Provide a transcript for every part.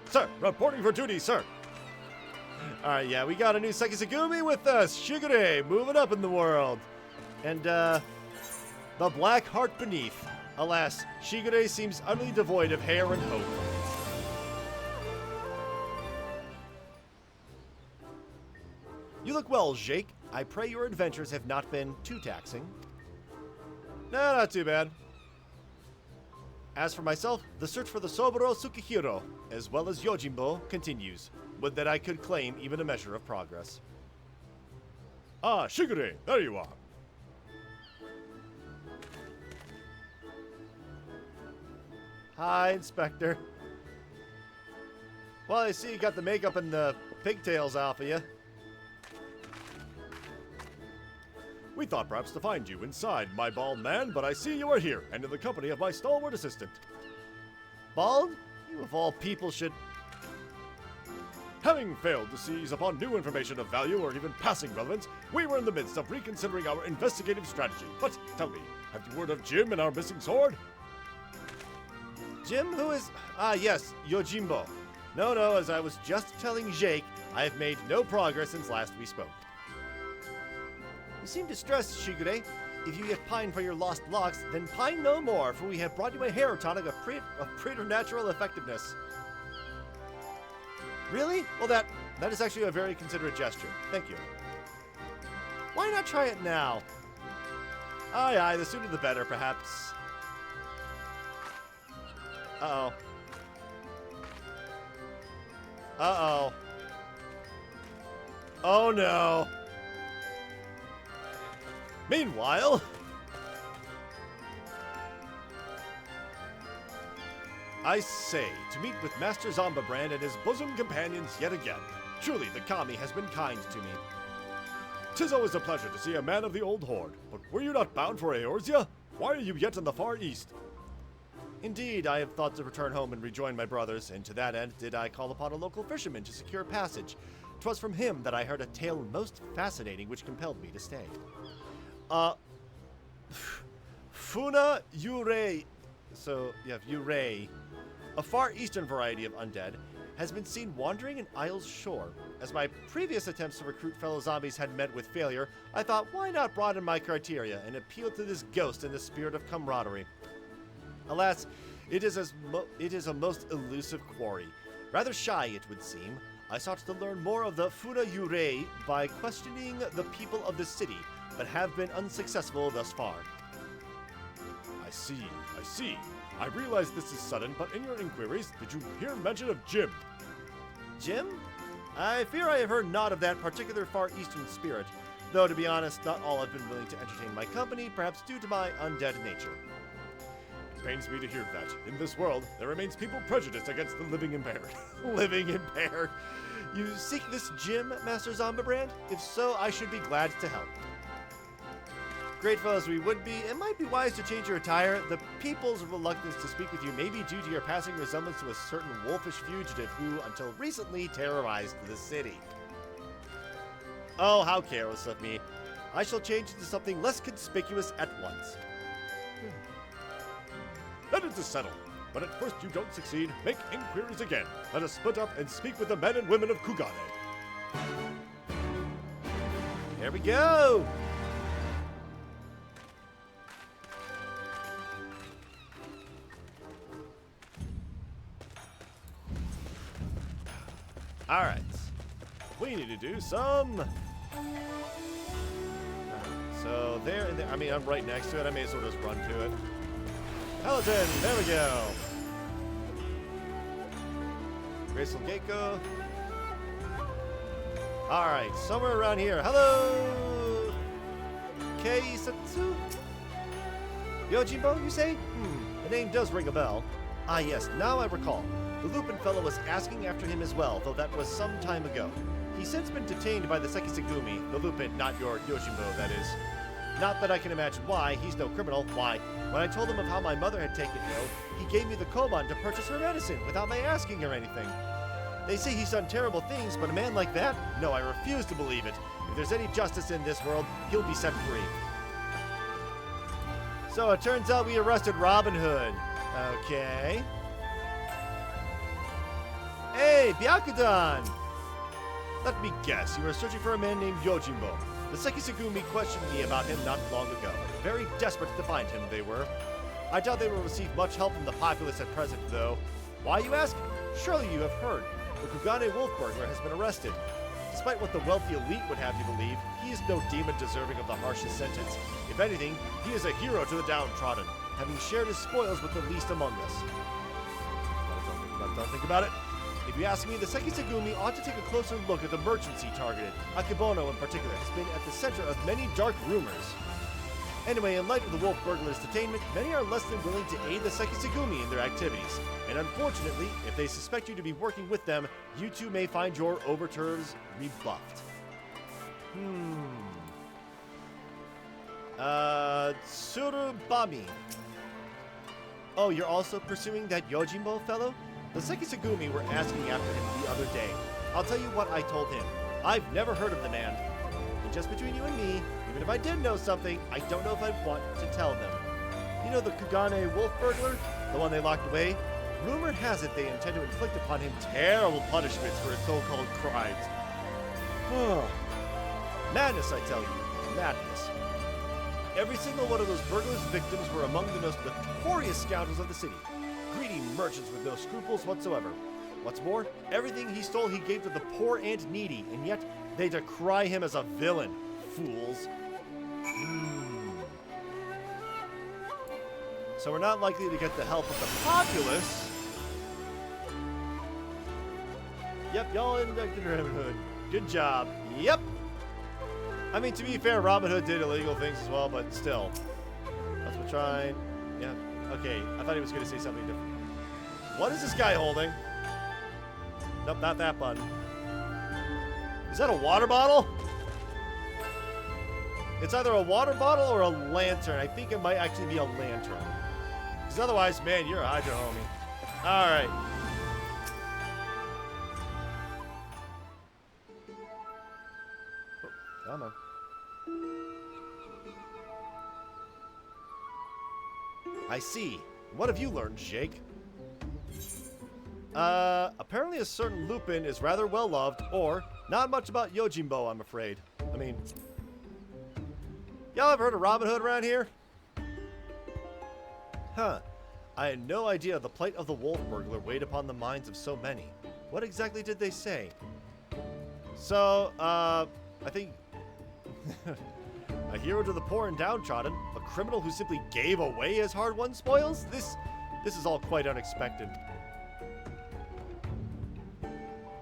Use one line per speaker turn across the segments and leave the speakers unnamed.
Sir, reporting for duty, sir. Alright, yeah, we got a new Sekiseigumi with us. Shigure, moving up in the world. And, the Black Heart Beneath. Alas, Shigure seems utterly devoid of hair and hope. You look well, Jake. I pray your adventures have not been too taxing. No, not too bad. As for myself, the search for the Soboro Tsukihiro, as well as Yojimbo, continues. Would that I could claim even a measure of progress. Ah, Shigure, there you are. Hi, Inspector. Well, I see you got the makeup and the pigtails off of you. We thought perhaps to find you inside, my bald man, but I see you are here, and in the company of my stalwart assistant. Bald? You of all people should... Having failed to seize upon new information of value or even passing relevance, we were in the midst of reconsidering our investigative strategy. But tell me, have you word of Jim and our missing sword? Jim? Who is... Ah, yes, Yojimbo. No, as I was just telling Jake, I have made no progress since last we spoke. You seem distressed, Shigure. If you yet pine for your lost locks, then pine no more, for we have brought you a hair tonic of preternatural effectiveness. Really? Well, that is actually a very considerate gesture. Thank you. Why not try it now? Aye, the sooner the better, perhaps. Uh-oh. Uh-oh. Oh, no. Meanwhile... I say, to meet with Master Hildibrand and his bosom companions yet again. Truly, the kami has been kind to me. 'Tis always a pleasure to see a man of the old horde, but were you not bound for Eorzea? Why are you yet in the far east? Indeed, I have thought to return home and rejoin my brothers, and to that end did I call upon a local fisherman to secure passage. 'Twas from him that I heard a tale most fascinating which compelled me to stay. Funa Yurei. So, you have Yurei. A far eastern variety of undead, has been seen wandering in Isle's shore. As my previous attempts to recruit fellow zombies had met with failure, I thought, why not broaden my criteria and appeal to this ghost in the spirit of camaraderie? Alas, it is a most elusive quarry. Rather shy, it would seem. I sought to learn more of the Funa Yurei by questioning the people of the city, but have been unsuccessful thus far. I see. I realize this is sudden, but in your inquiries, did you hear mention of Jim? Jim? I fear I have heard naught of that particular far eastern spirit, though to be honest, not all have been willing to entertain my company, perhaps due to my undead nature. It pains me to hear that. In this world, there remains people prejudiced against the living impaired. Living impaired? You seek this Jim, Master Hildibrand? If so, I should be glad to help. Grateful as we would be, it might be wise to change your attire. The people's reluctance to speak with you may be due to your passing resemblance to a certain wolfish fugitive who, until recently, terrorized the city. Oh, how careless of me. I shall change into something less conspicuous at once. That is settled. But at first you don't succeed, make inquiries again. Let us split up and speak with the men and women of Kugane. There we go! Alright, we need to do some... So there and there, I mean, I'm right next to it, I may as well just run to it. Peloton, there we go. Graceful Gecko. Alright, somewhere around here. Hello! Keisatsu? Yojimbo, you say? The name does ring a bell. Ah yes, now I recall. The Lupin fellow was asking after him as well, though that was some time ago. He's since been detained by the Sekiseigumi, the Lupin, not your Yojimbo, that is. Not that I can imagine why, he's no criminal. Why? When I told him of how my mother had taken ill, he gave me the koban to purchase her medicine without my asking or anything. They say he's done terrible things, but a man like that? No, I refuse to believe it. If there's any justice in this world, he'll be set free. So it turns out we arrested Robin Hood. Okay. Hey, Byakudan! Let me guess, you were searching for a man named Yojimbo. The Sekiseigumi questioned me about him not long ago. Very desperate to find him, they were. I doubt they will receive much help from the populace at present, though. Why, you ask? Surely you have heard. The Kugane wolf burglar has been arrested. Despite what the wealthy elite would have you believe, he is no demon deserving of the harshest sentence. If anything, he is a hero to the downtrodden, having shared his spoils with the least among us. Don't think about it. If you ask me, the Sekiseigumi ought to take a closer look at the merchants he targeted. Akebono, in particular, has been at the center of many dark rumors. Anyway, in light of the wolf burglar's detainment, many are less than willing to aid the Sekiseigumi in their activities. And unfortunately, if they suspect you to be working with them, you too may find your overtures rebuffed. Tsurubami. Oh, you're also pursuing that Yojimbo fellow? The Sekiseigumi were asking after him the other day. I'll tell you what I told him. I've never heard of the man. And just between you and me, even if I did know something, I don't know if I'd want to tell them. You know the Kugane wolf burglar? The one they locked away? Rumor has it they intend to inflict upon him terrible punishments for his so-called crimes. Madness, I tell you. Madness. Every single one of those burglars' victims were among the most notorious scoundrels of the city. Greedy merchants with no scruples whatsoever. What's more, everything he stole he gave to the poor and needy, and yet they decry him as a villain. Fools. So we're not likely to get the help of the populace. Yep, y'all inducted Robin Hood. Good job. Yep. I mean, to be fair, Robin Hood did illegal things as well, but still. That's what trying. Yeah. Okay, I thought he was going to say something different. What is this guy holding? Nope, not that button. Is that a water bottle? It's either a water bottle or a lantern. I think it might actually be a lantern. Because otherwise, man, you're a Hydra homie. Alright. Oh, come on. I see. What have you learned, Jake? Apparently a certain Lupin is rather well loved, or not much about Yojimbo, I'm afraid. I mean, y'all ever heard of Robin Hood around here? Huh. I had no idea the plight of the wolf burglar weighed upon the minds of so many. What exactly did they say? So, I think... a hero to the poor and downtrodden? A criminal who simply gave away his hard-won spoils? This is all quite unexpected.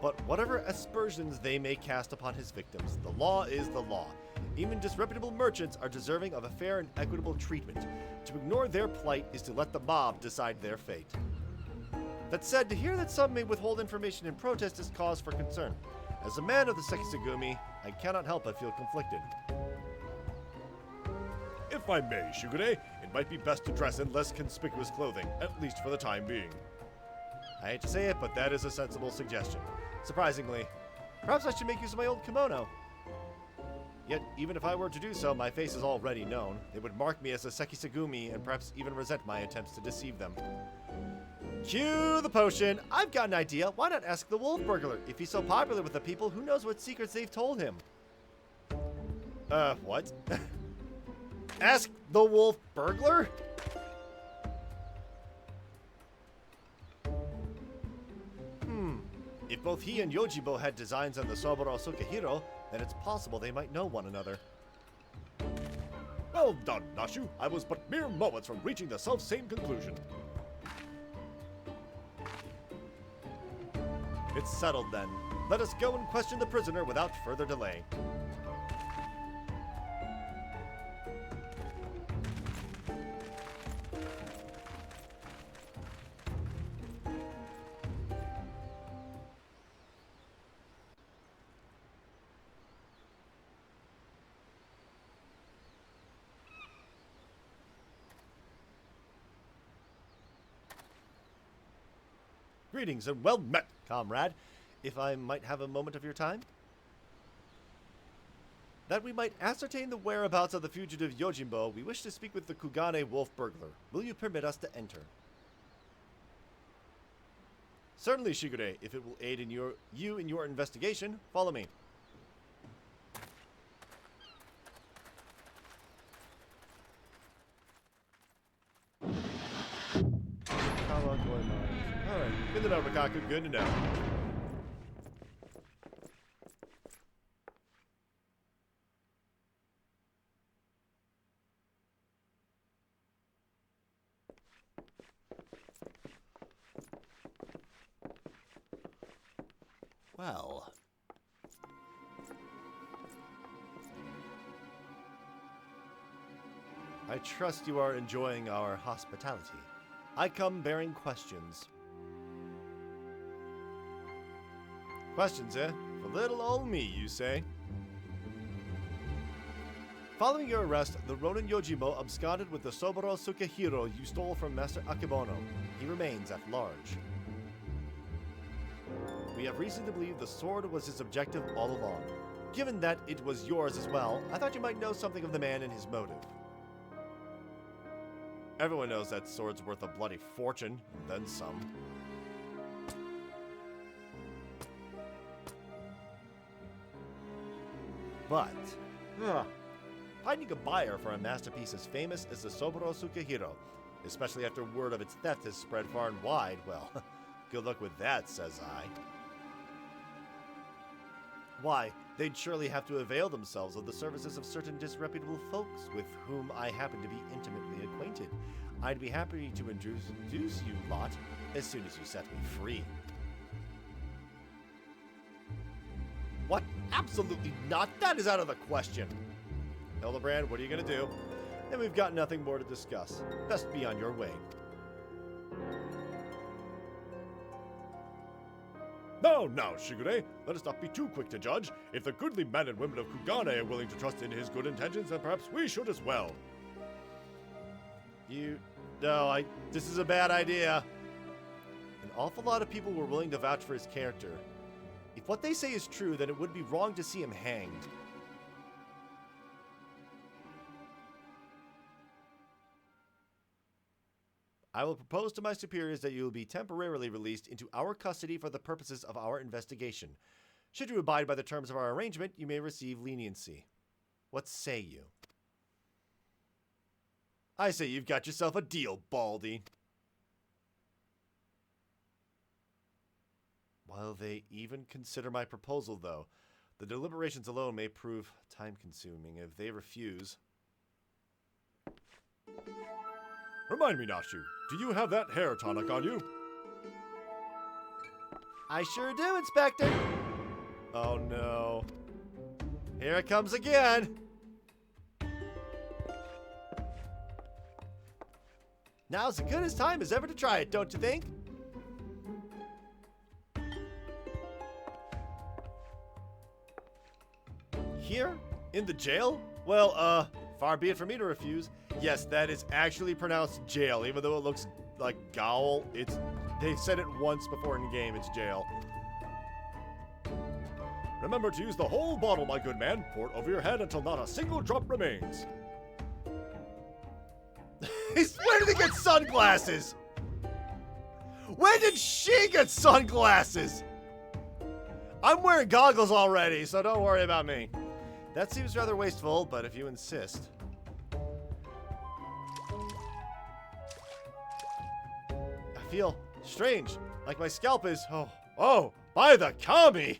But whatever aspersions they may cast upon his victims, the law is the law. Even disreputable merchants are deserving of a fair and equitable treatment. To ignore their plight is to let the mob decide their fate. That said, to hear that some may withhold information in protest is cause for concern. As a man of the Sekiseigumi, I cannot help but feel conflicted. If I may, Shugure, it might be best to dress in less conspicuous clothing, at least for the time being. I hate to say it, but that is a sensible suggestion. Surprisingly, perhaps I should make use of my old kimono. Yet, even if I were to do so, my face is already known. They would mark me as a Sekiseigumi and perhaps even resent my attempts to deceive them. Cue the potion! I've got an idea. Why not ask the wolf burglar? If he's so popular with the people, who knows what secrets they've told him? What? Ask the wolf burglar? If both he and Yojimbo had designs on the Soboro Sukehiro, then it's possible they might know one another. Well done, Nashu. I was but mere moments from reaching the self-same conclusion. It's settled then. Let us go and question the prisoner without further delay. Greetings and well met, comrade. If I might have a moment of your time? That we might ascertain the whereabouts of the fugitive Yojimbo, we wish to speak with the Kugane wolf burglar. Will you permit us to enter? Certainly, Shigure. If it will aid in you in your investigation, follow me. Alright, good to know, Rikaku. Good to know. Well. I trust you are enjoying our hospitality. I come bearing questions. Questions, eh? For little old me, you say? Following your arrest, the Ronin Yojimbo absconded with the Soboro Sukehiro you stole from Master Akebono. He remains at large. We have reason to believe the sword was his objective all along. Given that it was yours as well, I thought you might know something of the man and his motive. Everyone knows that sword's worth a bloody fortune, then some. But, finding a buyer for a masterpiece as famous as the Soboro Sukehiro, especially after word of its theft has spread far and wide, well, good luck with that, says I. Why, they'd surely have to avail themselves of the services of certain disreputable folks with whom I happen to be intimately acquainted. I'd be happy to introduce you lot as soon as you set me free. What? Absolutely not! That is out of the question! Hildibrand, what are you gonna do? And we've got nothing more to discuss. Best be on your way. Now, Shigure, let us not be too quick to judge. If the goodly men and women of Kugane are willing to trust in his good intentions, then perhaps we should as well. This is a bad idea. An awful lot of people were willing to vouch for his character. If what they say is true, then it would be wrong to see him hanged. I will propose to my superiors that you will be temporarily released into our custody for the purposes of our investigation. Should you abide by the terms of our arrangement, you may receive leniency. What say you? I say you've got yourself a deal, Baldy. While they even consider my proposal, though, the deliberations alone may prove time-consuming. If they refuse... Remind me, Nashu, do you have that hair tonic on you? I sure do, Inspector. Oh no. Here it comes again. Now's as good a time as ever to try it, don't you think? Here? In the jail? Well, far be it for me to refuse. Yes, that is actually pronounced jail, even though it looks like gaol. They said it once before in game, it's jail. Remember to use the whole bottle, my good man. Pour it over your head until not a single drop remains. Where did he get sunglasses? When did she get sunglasses? I'm wearing goggles already, so don't worry about me. That seems rather wasteful, but if you insist. I feel strange, like my scalp is... Oh, by the kami!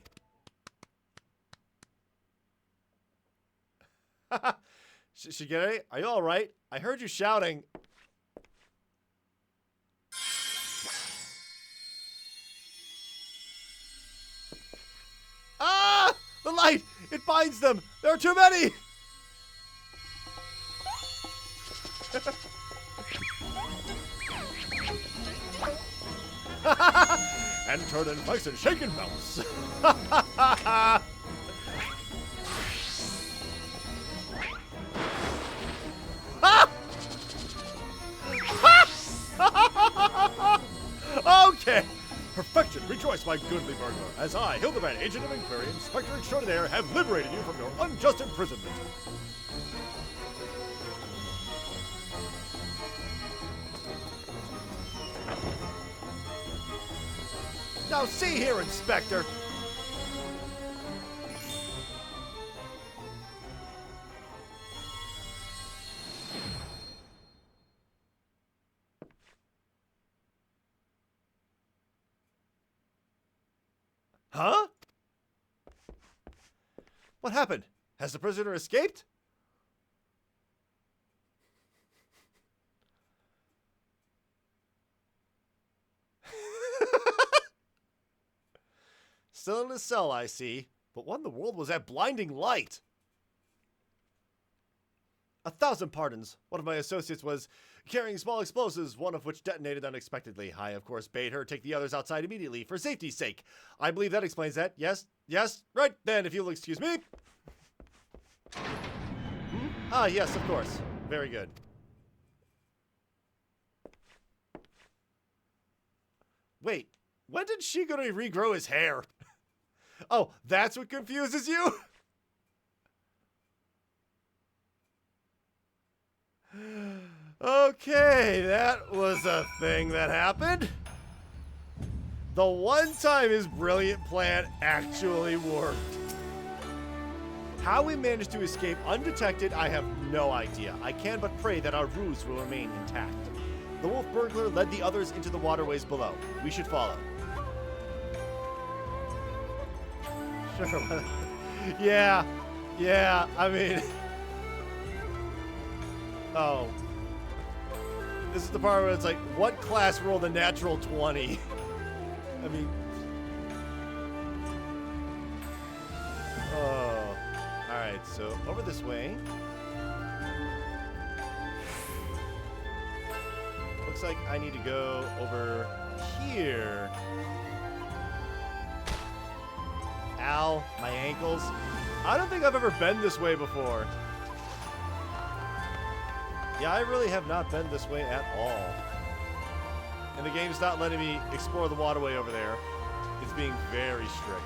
Shigure, are you alright? I heard you shouting. Ah! The light! It binds them! There are too many! And turn and flex and shake and bounce. Okay. Perfection, rejoice, my goodly burglar, as I, Hildibrand, Agent of Inquiry, Inspector Extraordinaire, have liberated you from your unjust imprisonment. Now see here, Inspector! Huh? What happened? Has the prisoner escaped? Still in his cell, I see. But what in the world was that blinding light? 1,000 pardons. One of my associates was carrying small explosives, one of which detonated unexpectedly. I, of course, bade her take the others outside immediately for safety's sake. I believe that explains that. Yes, yes, right then, if you'll excuse me. Ah, yes, of course. Very good. Wait, when did Shigure regrow his hair? Oh, that's what confuses you? Okay, that was a thing that happened. The one time his brilliant plan actually worked. How we managed to escape undetected, I have no idea. I can but pray that our ruse will remain intact. The wolf burglar led the others into the waterways below. We should follow. Sure. Yeah, I mean... Oh. This is the part where it's like, what class rolled a natural 20? I mean... Oh. Alright, so over this way. Looks like I need to go over here. Ow, my ankles. I don't think I've ever been this way before. Yeah, I really have not been this way at all. And the game's not letting me explore the waterway over there. It's being very strict.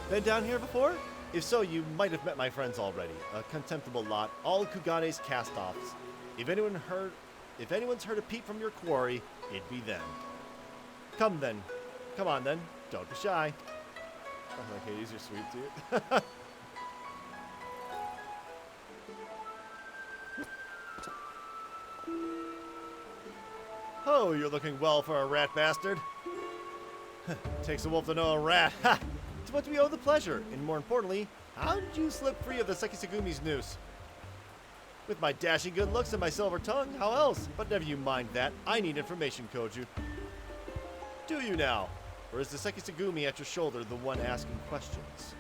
Been down here before? If so, you might have met my friends already. A contemptible lot, all Kugane's cast-offs. If anyone's heard a peep from your quarry, it'd be them. Come then. Come on then. Don't be shy. Okay, these are sweet too. Oh, you're looking well for a rat bastard. Takes a wolf to know a rat. Ha! To what do we owe the pleasure? And more importantly, how did you slip free of the Sekisugumi's noose? With my dashing good looks and my silver tongue, how else? But never you mind that. I need information, Koju. Do you now? Or is the Sekiseigumi at your shoulder the one asking questions?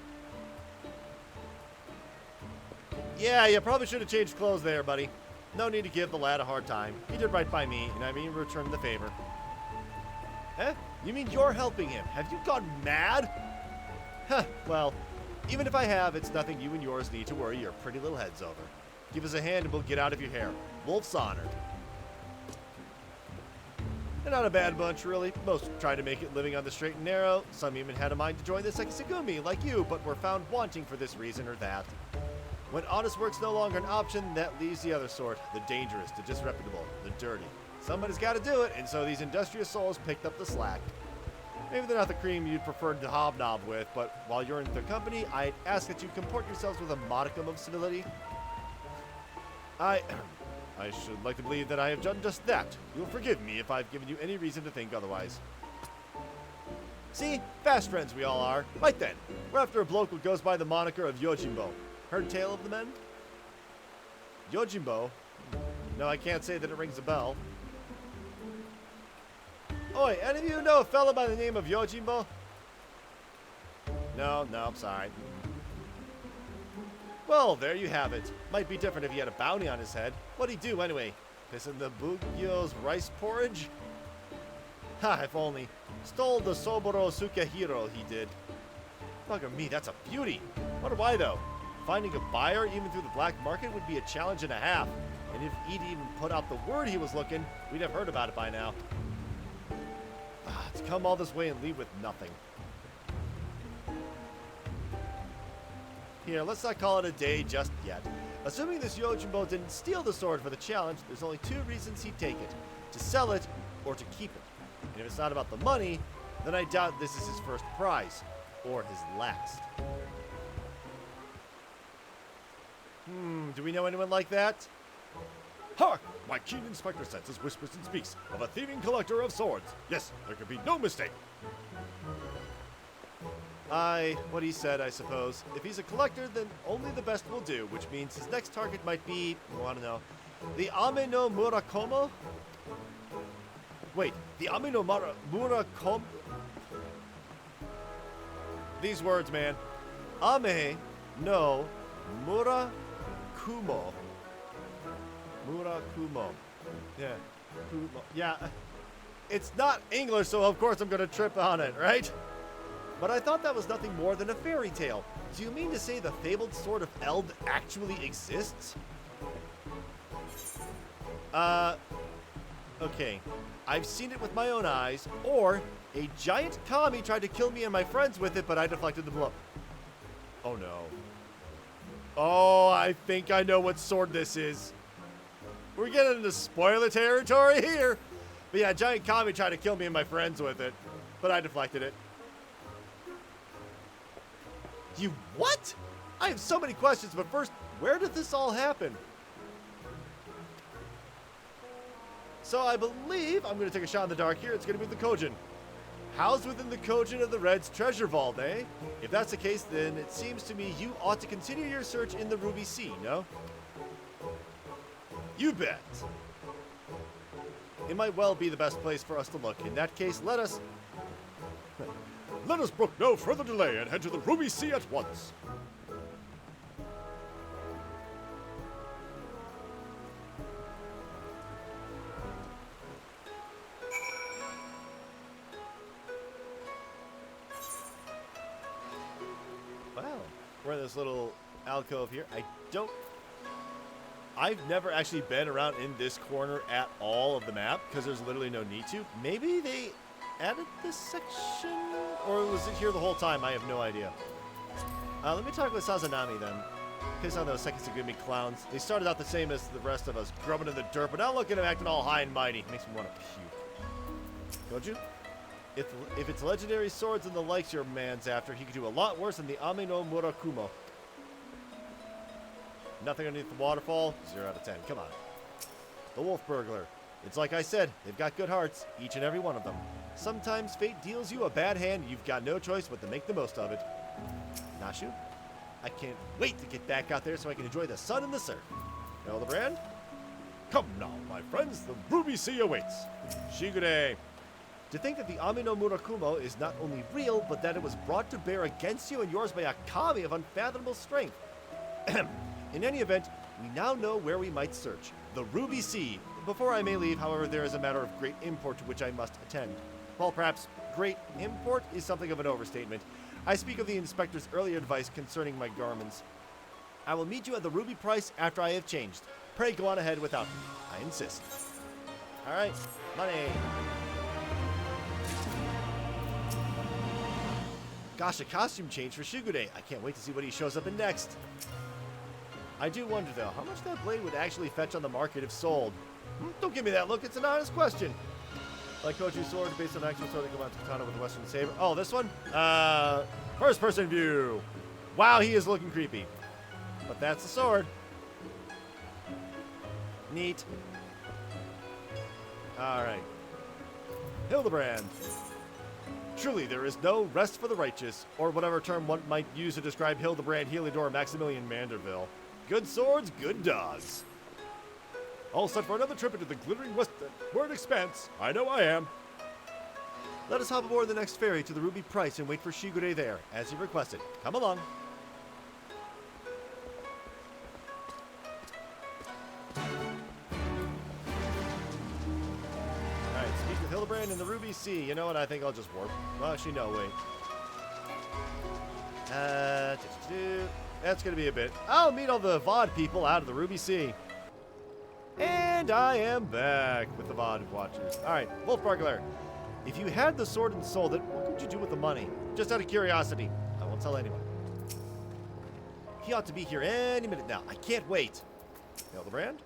Yeah, you probably should have changed clothes there, buddy. No need to give the lad a hard time. He did right by me, and I mean return the favor. Eh? You mean you're helping him? Have you gone mad? Huh, well, even if I have, it's nothing you and yours need to worry your pretty little heads over. Give us a hand and we'll get out of your hair. Wolf's honor. They're not a bad bunch, really. Most try to make it living on the straight and narrow. Some even had a mind to join the Sekiseigumi, like you, but were found wanting for this reason or that. When honest work's no longer an option, that leaves the other sort, the dangerous, the disreputable, the dirty. Somebody's got to do it, and so these industrious souls picked up the slack. Maybe they're not the cream you'd prefer to hobnob with, but while you're in their company, I'd ask that you comport yourselves with a modicum of civility. I should like to believe that I have done just that. You'll forgive me if I've given you any reason to think otherwise. See? Fast friends we all are. Right then, we're after a bloke who goes by the moniker of Yojimbo. Heard tale of the men? Yojimbo? No, I can't say that it rings a bell. Oi, any of you know a fellow by the name of Yojimbo? No, I'm sorry. Well, there you have it. Might be different if he had a bounty on his head. What'd he do anyway? Piss in the Bugyo's rice porridge? Ha, if only. Stole the Soboro Sukahiro, he did. Bugger me, that's a beauty. Wonder why though? Finding a buyer even through the black market would be a challenge and a half. And if he'd even put out the word he was looking, we'd have heard about it by now. To come all this way and leave with nothing. Here, let's not call it a day just yet. Assuming this Yojimbo didn't steal the sword for the challenge, there's only two reasons he'd take it. To sell it, or to keep it. And if it's not about the money, then I doubt this is his first prize. Or his last. Do we know anyone like that?
Hark! My keen inspector senses whispers and speaks of a thieving collector of swords. Yes, there can be no mistake.
What he said, I suppose. If he's a collector, then only the best will do, which means his next target might be, I don't know, the Ame no Murakomo? Wait, the Ame no Murakomo? These words, man. Ame no Murakumo. Murakumo. Yeah. Kumo. Yeah. It's not English, so of course I'm going to trip on it, right? But I thought that was nothing more than a fairy tale. Do you mean to say the fabled sword of Eld actually exists? Okay. I've seen it with my own eyes, or a giant kami tried to kill me and my friends with it, but I deflected the blow. Oh no. Oh, I think I know what sword this is. We're getting into spoiler territory here. But yeah, giant kami tried to kill me and my friends with it, but I deflected it. You what? I have so many questions, but first, where did this all happen? So I believe I'm going to take a shot in the dark here. It's going to be the Kojin. Housed within the Kojin of the Red's treasure vault, eh? If that's the case, then it seems to me you ought to continue your search in the Ruby Sea, no? You bet. It might well be the best place for us to look. In that case, let us
brook no further delay and head to the Ruby Sea at once.
Wow. We're in this little alcove here. I've never actually been around in this corner at all of the map because there's literally no need to. Maybe they added this section? Or was it here the whole time? I have no idea. Let me talk with Sazanami then. Piss on those Sekiseigumi clowns. They started out the same as the rest of us, grubbing in the dirt, but now look at them acting all high and mighty. Makes me want to puke. Goju? If it's legendary swords and the likes your man's after, he could do a lot worse than the Ame no Murakumo. Nothing underneath the waterfall? 0 out of 10. Come on. The Wolf Burglar. It's like I said, they've got good hearts, each and every one of them. Sometimes fate deals you a bad hand, you've got no choice but to make the most of it. Nashu? I can't wait to get back out there so I can enjoy the sun and the surf. Hildibrand?
Come now, my friends, the Ruby Sea awaits.
Shigure. To think that the Ame no Murakumo is not only real, but that it was brought to bear against you and yours by a kami of unfathomable strength. In any event, we now know where we might search. The Ruby Sea. Before I may leave, however, there is a matter of great import to which I must attend. Well, perhaps great import is something of an overstatement. I speak of the inspector's earlier advice concerning my garments. I will meet you at the Ruby Price after I have changed. Pray go on ahead without me. I insist. All right, money. Gosh, a costume change for Shigure. I can't wait to see what he shows up in next. I do wonder, though, how much that blade would actually fetch on the market if sold. Don't give me that look. It's an honest question. Like Koju's sword, based on actual sword that combines katana with the Western saber. Oh, this one? First-person view. Wow, he is looking creepy. But that's the sword. Neat. All right. Hildibrand. Truly, there is no rest for the righteous, or whatever term one might use to describe Hildibrand, Heliodor, Maximilian Manderville. Good swords, good dogs.
All set for another trip into the glittering westward expanse. I know I am.
Let us hop aboard the next ferry to the Ruby Price and wait for Shigure there, as he requested. Come along. Alright, speak with Hildibrand in the Ruby Sea. You know what? I think I'll just warp. Well, actually, no, wait. That's going to be a bit. I'll meet all the VOD people out of the Ruby Sea. And I am back with the VOD watchers. Alright, Wolf Burglar. If you had the sword and sold it, what could you do with the money? Just out of curiosity. I won't tell anyone. He ought to be here any minute now. I can't wait. Hildibrand?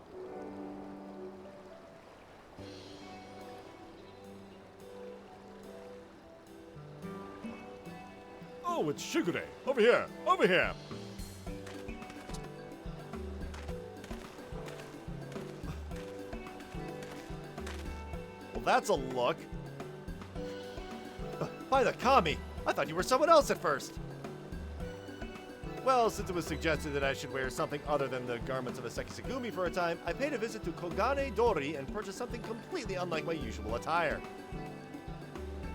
Oh, it's Shigure. Over here. Over here.
Well, that's a look. By the kami, I thought you were someone else at first. Well, since it was suggested that I should wear something other than the garments of a Sekiseigumi for a time, I paid a visit to Kogane Dori and purchased something completely unlike my usual attire.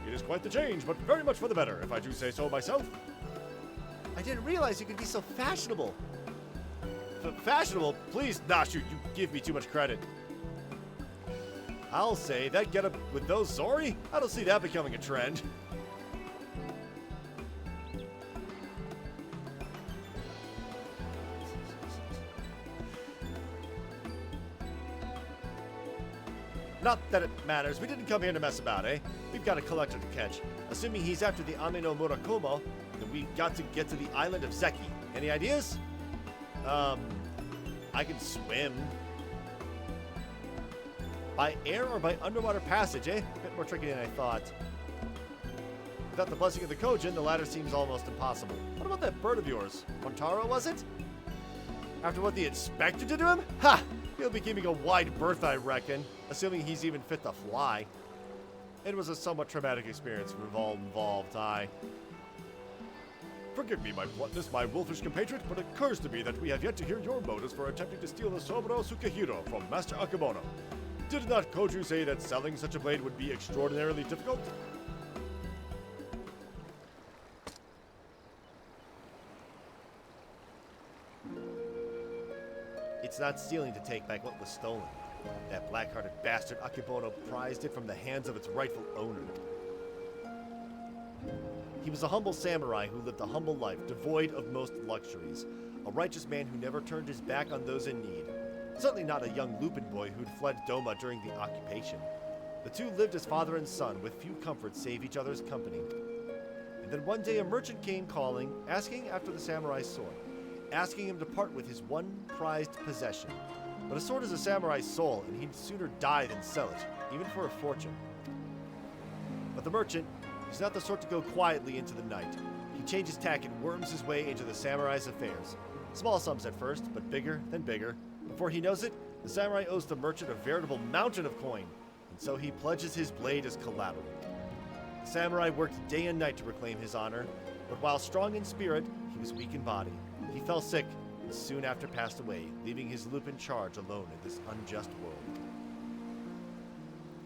It is quite the change, but very much for the better, if I do say so myself.
I didn't realize you could be so fashionable. Fashionable? Please, Nashu, you give me too much credit. I'll say, that getup with those Zori? I don't see that becoming a trend. Not that it matters. We didn't come here to mess about, eh? We've got a collector to catch. Assuming he's after the Ame no Murakumo, then we've got to get to the island of Zeki. Any ideas? I can swim. By air or by underwater passage, eh? A bit more tricky than I thought. Without the blessing of the Kojin, the latter seems almost impossible. What about that bird of yours? Montaro, was it? After what the inspector did to him? Ha! He'll be keeping a wide berth, I reckon. Assuming he's even fit to fly. It was a somewhat traumatic experience for all involved,
Forgive me my bluntness, my wolfish compatriot, but it occurs to me that we have yet to hear your motives for attempting to steal the Soburo Sukehiro from Master Akebono. Did not Koju say that selling such a blade would be extraordinarily difficult?
It's not stealing to take back what was stolen. That black-hearted bastard Akebono prized it from the hands of its rightful owner. He was a humble samurai who lived a humble life, devoid of most luxuries. A righteous man who never turned his back on those in need. Certainly not a young Lupin boy who'd fled Doma during the occupation. The two lived as father and son, with few comforts save each other's company. And then one day a merchant came calling, asking after the samurai's sword, asking him to part with his one prized possession. But a sword is a samurai's soul, and he'd sooner die than sell it, even for a fortune. But the merchant, he's not the sort to go quietly into the night. He changes tack and worms his way into the samurai's affairs. Small sums at first, but bigger than bigger. Before he knows it, the samurai owes the merchant a veritable mountain of coin, and so he pledges his blade as collateral. The samurai worked day and night to reclaim his honor, but while strong in spirit, he was weak in body. He fell sick, and soon after passed away, leaving his Lupin charge alone in this unjust world.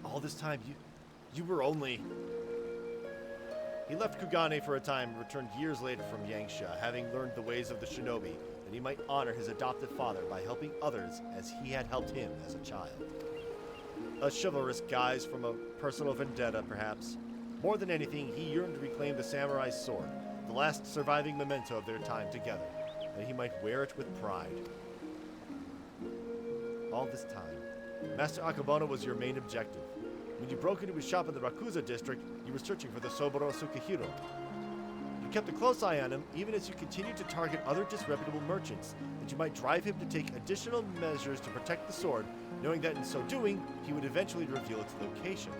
All this time, you were only... He left Kugane for a time and returned years later from Yangsha, having learned the ways of the shinobi, that he might honor his adopted father by helping others as he had helped him as a child. A chivalrous guise from a personal vendetta, perhaps. More than anything, he yearned to reclaim the samurai's sword, the last surviving memento of their time together, that he might wear it with pride. All this time, Master Akebono was your main objective. When you broke into his shop in the Rakuza district, you were searching for the Soburo Sukehiro. You kept a close eye on him, even as you continued to target other disreputable merchants, that you might drive him to take additional measures to protect the sword, knowing that in so doing, he would eventually reveal its location.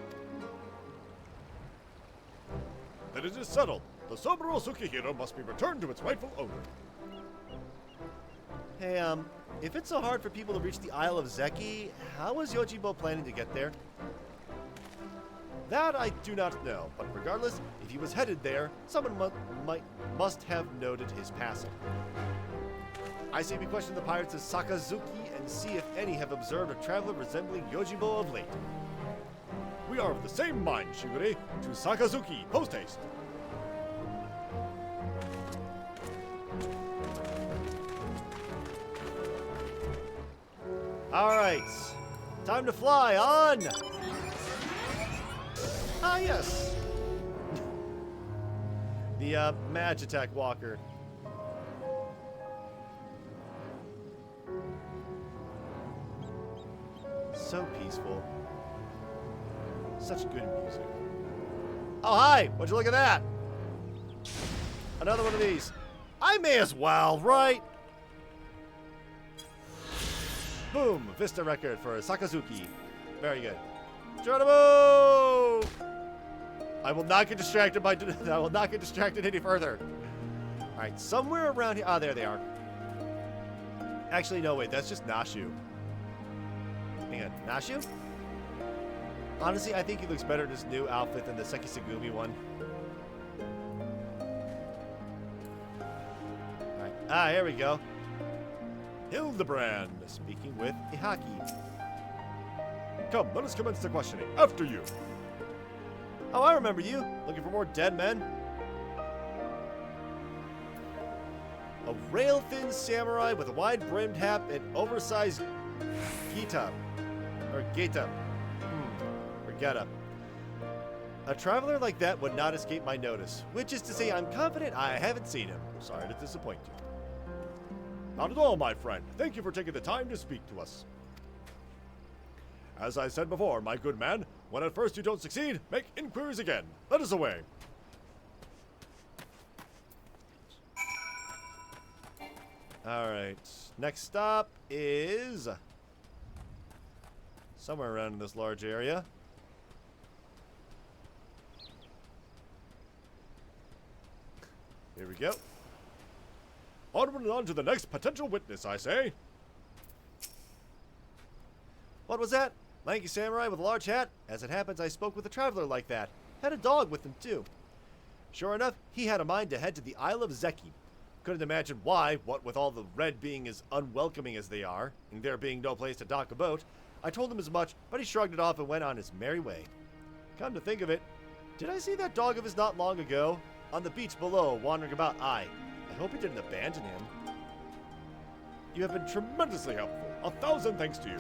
Then it is settled. The Soburo Sukehiro must be returned to its rightful owner.
Hey, if it's so hard for people to reach the Isle of Zeki, how was Yojimbo planning to get there? That I do not know, but regardless, if he was headed there, someone must have noted his passing. I say we question the pirates of Sakazuki and see if any have observed a traveler resembling Yojimbo of late.
We are of the same mind, Shigure. To Sakazuki, post-haste.
All right, time to fly on! Ah, yes! The, Magitech Walker. So peaceful. Such good music. Oh, hi! Would you look at that? Another one of these. I may as well, right? Boom! Vista record for Sakazuki. Very good. Geronimo! I will not get distracted any further. Alright, somewhere around here. Ah, there they are. Actually, no, wait. That's just Nashu. Hang on. Nashu? Honestly, I think he looks better in his new outfit than the Sekiseigumi one. Alright. Ah, here we go.
Hildibrand.
Speaking with Ihaki.
Come, let us commence the questioning. After you.
Oh, I remember you. Looking for more dead men? A rail-thin samurai with a wide-brimmed hat and oversized geta. Or geta. Or geta. A traveler like that would not escape my notice, which is to say I'm confident I haven't seen him. Sorry to disappoint you.
Not at all, my friend. Thank you for taking the time to speak to us. As I said before, my good man, when at first you don't succeed, make inquiries again. Let us away.
Alright. Next stop is somewhere around in this large area.
Here we go. Onward and on to the next potential witness, I say.
What was that? Lanky samurai with a large hat? As it happens, I spoke with a traveler like that. Had a dog with him, too. Sure enough, he had a mind to head to the Isle of Zeki. Couldn't imagine why, what with all the red being as unwelcoming as they are, and there being no place to dock a boat. I told him as much, but he shrugged it off and went on his merry way. Come to think of it, did I see that dog of his not long ago? On the beach below, wandering about. I hope he didn't abandon him.
You have been tremendously helpful. 1,000 thanks to you.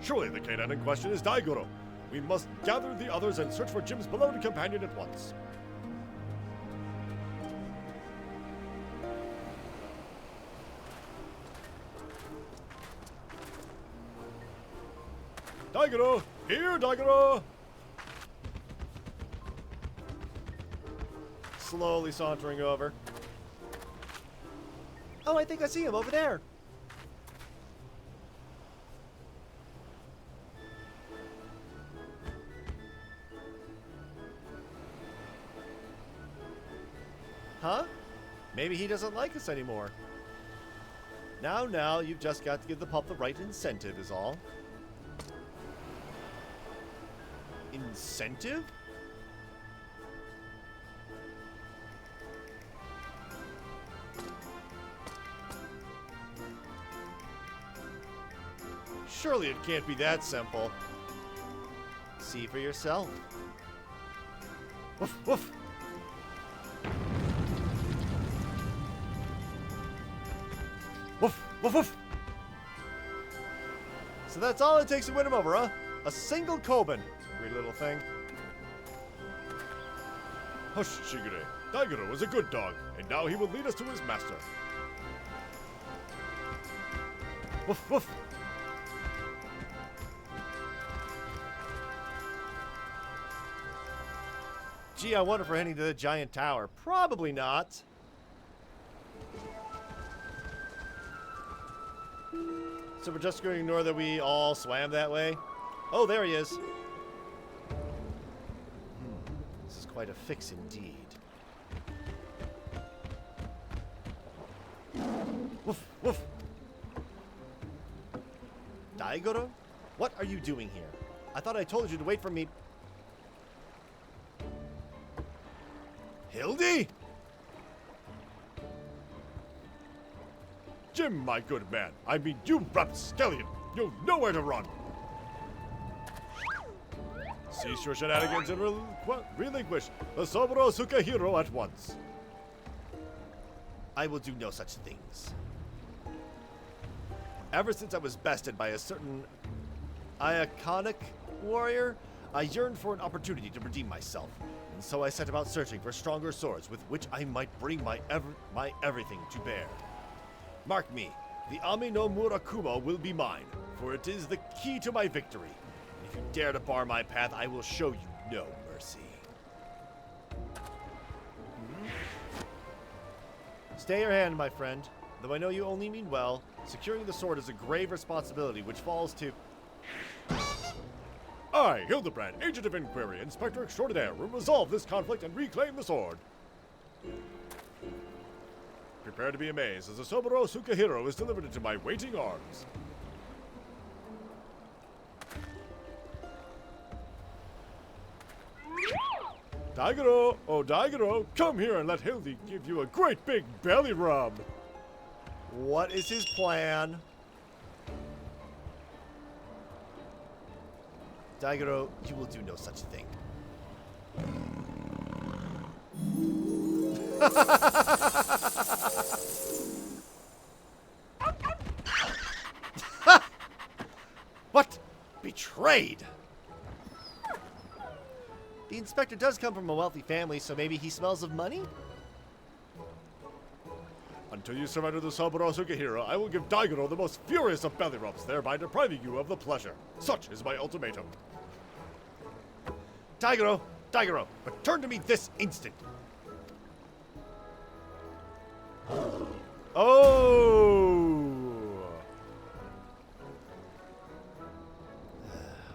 Surely the canine in question is Daigoro. We must gather the others and search for Jim's beloved companion at once. Daigoro! Here, Daigoro!
Slowly sauntering over. Oh, I think I see him over there. Huh? Maybe he doesn't like us anymore. Now, you've just got to give the pup the right incentive is all. Incentive? Surely it can't be that simple. See for yourself. Woof, woof. Woof, woof, woof. So that's all it takes to win him over, huh? A single Koban. Weird little thing.
Hush, Shigure. Daigoro is a good dog, and now he will lead us to his master.
Woof, woof. Gee, I wonder if we're heading to the giant tower. Probably not. So we're just going to ignore that we all swam that way? Oh, there he is. This is quite a fix indeed. Woof, woof. Daigoro? What are you doing here? I thought I told you to wait for me. Hildy?
Jim, my good man. I mean, you rapscallion. You've nowhere to run. Cease your shenanigans and relinquish the Soboro Sukahiro at once.
I will do no such things. Ever since I was bested by a certain Iaconic warrior, I yearned for an opportunity to redeem myself, and so I set about searching for stronger swords with which I might bring my everything to bear. Mark me, the Ami no Murakumo will be mine, for it is the key to my victory. And if you dare to bar my path, I will show you no mercy. Stay your hand, my friend. Though I know you only mean well, securing the sword is a grave responsibility which falls to...
I, Hildibrand, Agent of Inquiry, Inspector Extraordinaire, will resolve this conflict and reclaim the sword. Prepare to be amazed as the Soboro Sukahiro is delivered into my waiting arms. Daigoro, oh Daigoro, come here and let Hildy give you a great big belly rub.
What is his plan? Daigoro, you will do no such thing. What? Betrayed! The inspector does come from a wealthy family, so maybe he smells of money?
Until you surrender the Soboro Sukahiro, I will give Daigoro the most furious of belly rubs, thereby depriving you of the pleasure. Such is my ultimatum.
Daigoro, return to me this instant! Oh!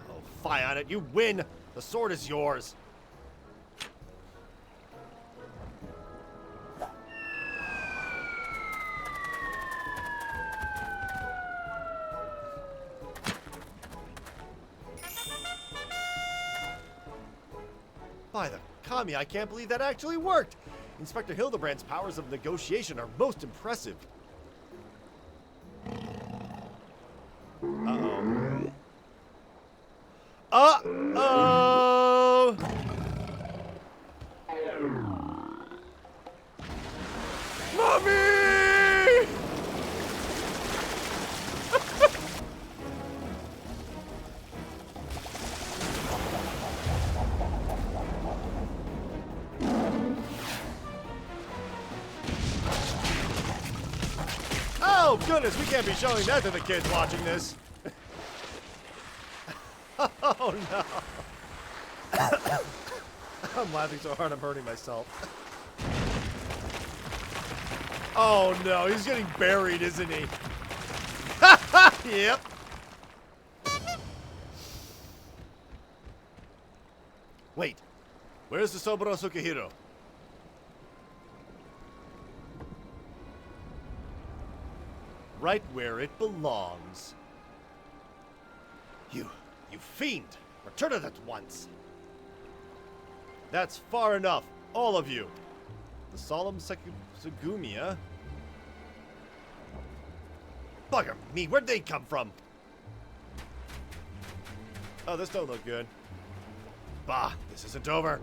Oh, fie on it, you win! The sword is yours! By the Kami, I can't believe that actually worked! Inspector Hildibrand's powers of negotiation are most impressive. Uh-oh. Uh-oh! Mommy! Oh, goodness, we can't be showing that to the kids watching this. Oh, no. I'm laughing so hard I'm hurting myself. Oh, no, he's getting buried, isn't he? Yep. Wait, where's the Soboro Sukahiro? Right where it belongs. You fiend! Return it at once! That's far enough, all of you. The solemn Sekiseigumi, huh? Bugger me, where'd they come from? Oh, this don't look good. Bah, this isn't over.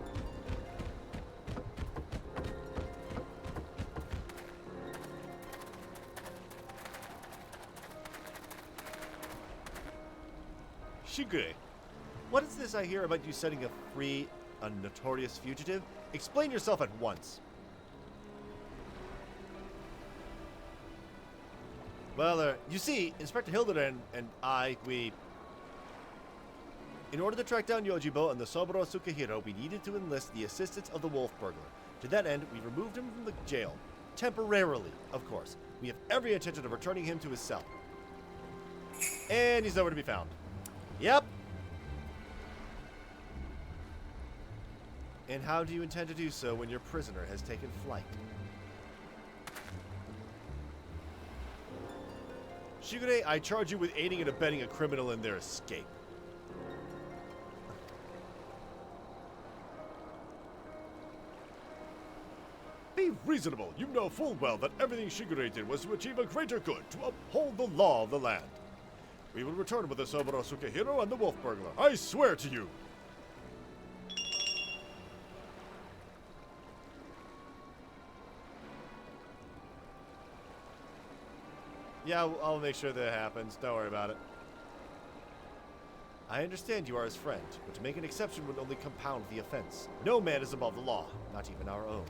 Shigure, what is this I hear about you setting free a notorious fugitive? Explain yourself at once. Well, you see, Inspector Hildibrand and I, in order to track down Yojibo and the Soboro Sukahiro, we needed to enlist the assistance of the wolf burglar. To that end, we removed him from the jail. Temporarily, of course. We have every intention of returning him to his cell. And he's nowhere to be found. Yep. And how do you intend to do so when your prisoner has taken flight? Shigure, I charge you with aiding and abetting a criminal in their escape.
Be reasonable. You know full well that everything Shigure did was to achieve a greater good, to uphold the law of the land. We will return with the Soboro Sukahiro and the wolf burglar. I swear to you.
Yeah, I'll make sure that happens. Don't worry about it. I understand you are his friend, but to make an exception would only compound the offense. No man is above the law, not even our own.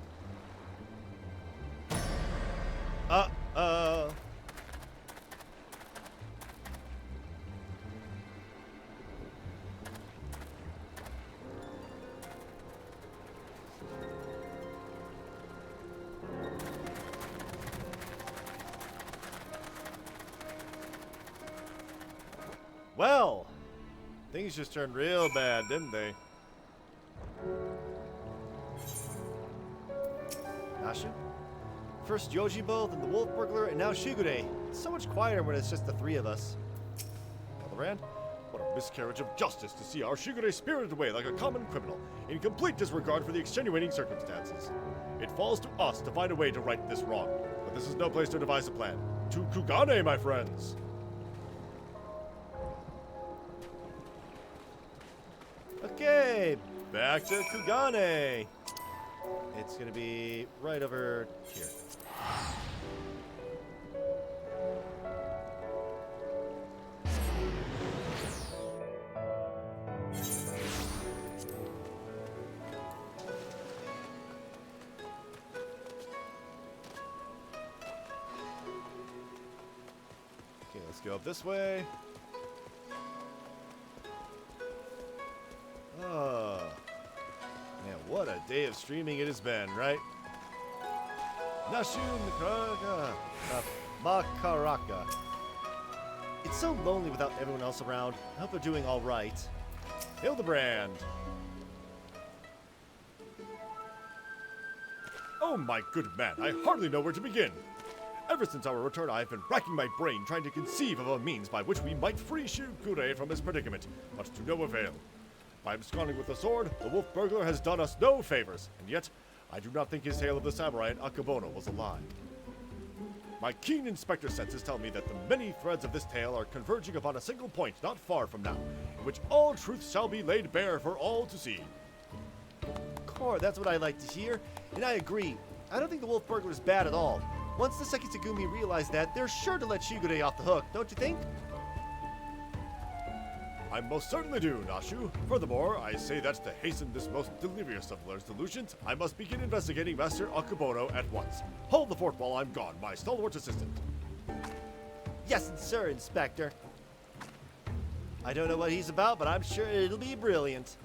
Well, things just turned real bad, didn't they? Nashu? First Yojimbo, then the Wolf Burglar, and now Shigure. It's so much quieter when it's just the three of us.
Hildibrand, what a miscarriage of justice to see our Shigure spirited away like a common criminal, in complete disregard for the extenuating circumstances. It falls to us to find a way to right this wrong, but this is no place to devise a plan. To Kugane, my friends!
Okay, back to Kugane. It's gonna be right over here. Okay, let's go up this way. Oh, man, what a day of streaming it has been, right? Nashun Makaraka. It's so lonely without everyone else around. I hope they're doing all right.
Hildibrand! Oh my good man, I hardly know where to begin. Ever since our return, I have been racking my brain trying to conceive of a means by which we might free Shigure from his predicament, but to no avail. By absconding with the sword, the Wolf Burglar has done us no favors, and yet, I do not think his tale of the samurai in Akebono was a lie. My keen inspector senses tell me that the many threads of this tale are converging upon a single point not far from now, in which all truth shall be laid bare for all to see.
Core, that's what I like to hear, and I agree. I don't think the Wolf Burglar is bad at all. Once the Sekiseigumi realize that, they're sure to let Shigure off the hook, don't you think?
I most certainly do, Nashu. Furthermore, I say that to hasten this most delirious of Lur's delusions, I must begin investigating Master Akebono at once. Hold the fort while I'm gone, my stalwart assistant.
Yes, sir, Inspector. I don't know what he's about, but I'm sure it'll be brilliant.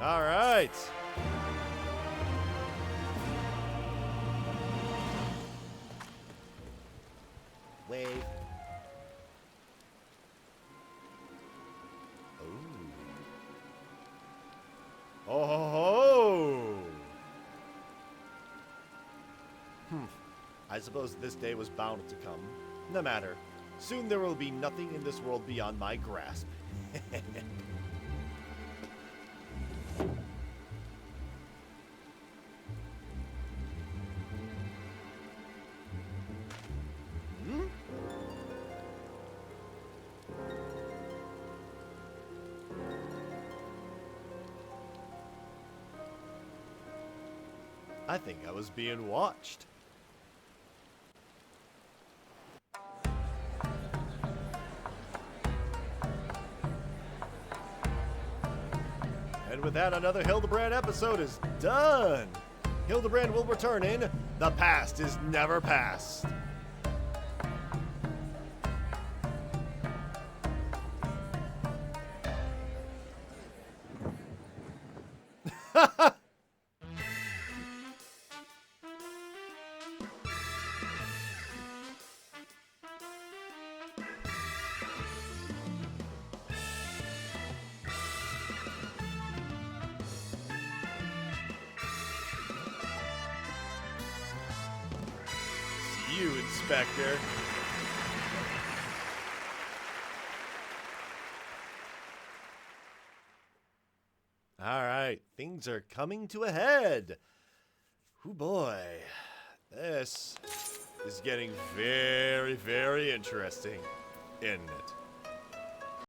All right. Wave.
Oh!
I suppose this day was bound to come. No matter. Soon there will be nothing in this world beyond my grasp. I think I was being watched. And with that, another Hildibrand episode is done. Hildibrand will return in The Past is Never Past. You, Inspector. All right, things are coming to a head. Oh boy, this is getting very, very interesting, isn't it?